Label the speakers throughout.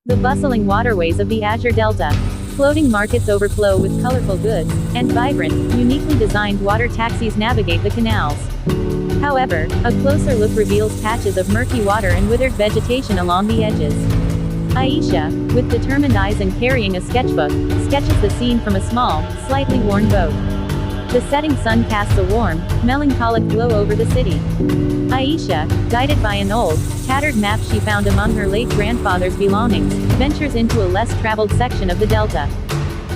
Speaker 1: The bustling waterways of the Azure Delta. Floating markets overflow with colorful goods, and vibrant, uniquely designed water taxis navigate the canals. However, a closer look reveals patches of murky water and withered vegetation along the edges. Aisha, with determined eyes and carrying a sketchbook, sketches the scene from a small, slightly worn boat. The setting sun casts a warm, melancholic glow over the city. Aisha, guided by an old, tattered map she found among her late grandfather's belongings, ventures into a less traveled section of the delta.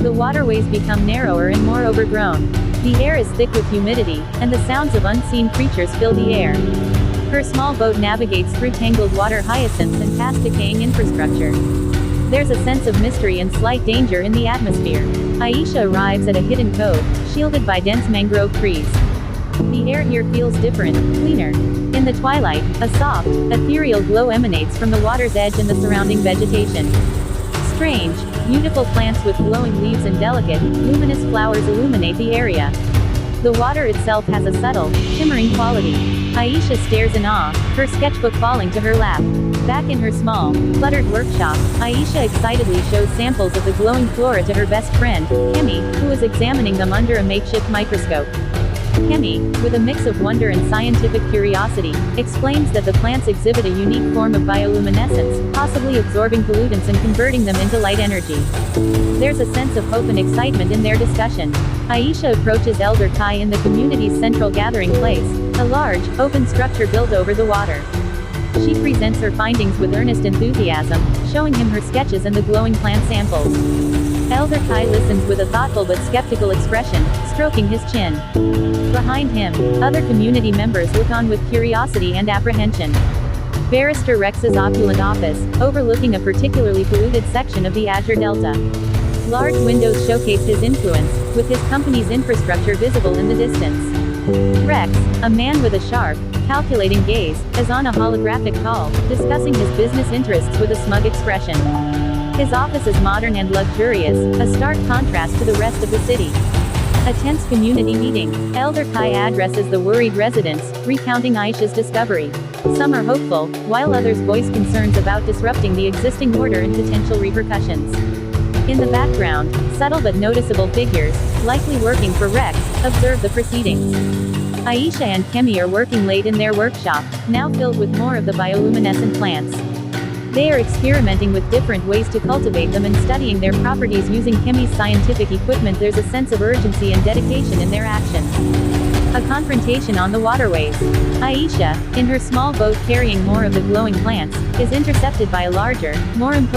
Speaker 1: The waterways become narrower and more overgrown. The air is thick with humidity, and the sounds of unseen creatures fill the air. Her small boat navigates through tangled water hyacinths and past decaying infrastructure. There's a sense of mystery and slight danger in the atmosphere. Aisha arrives at a hidden cove, shielded by dense mangrove trees. The air here feels different, cleaner. In the twilight, a soft, ethereal glow emanates from the water's edge and the surrounding vegetation. Strange, beautiful plants with glowing leaves and delicate, luminous flowers illuminate the area. The water itself has a subtle, shimmering quality. Aisha stares in awe, her sketchbook falling to her lap. Back in her small, cluttered workshop, Aisha excitedly shows samples of the glowing flora to her best friend, Kemi, who is examining them under a makeshift microscope. Kemi, with a mix of wonder and scientific curiosity, explains that the plants exhibit a unique form of bioluminescence, possibly absorbing pollutants and converting them into light energy. There's a sense of hope and excitement in their discussion. Aisha approaches Elder Kai in the community's central gathering place, a large, open structure built over the water. She presents her findings with earnest enthusiasm, showing him her sketches and the glowing plant samples. Elder Kai listens with a thoughtful but skeptical expression, stroking his chin. Behind him, other community members look on with curiosity and apprehension. Barrister Rex's opulent office, overlooking a particularly polluted section of the Azure Delta. Large windows showcase his influence, with his company's infrastructure visible in the distance. Rex, a man with a sharp, calculating gaze, is on a holographic call, discussing his business interests with a smug expression. His office is modern and luxurious, a stark contrast to the rest of the city. A tense community meeting, Elder Kai addresses the worried residents, recounting Aisha's discovery. Some are hopeful, while others voice concerns about disrupting the existing order and potential repercussions. In the background, subtle but noticeable figures, likely working for Rex, observe the proceedings. Aisha and Kemi are working late in their workshop, now filled with more of the bioluminescent plants. They are experimenting with different ways to cultivate them and studying their properties using Kemi's scientific equipment. There's a sense of urgency and dedication in their actions. A confrontation on the waterways. Aisha, in her small boat carrying more of the glowing plants, is intercepted by a larger, more imposing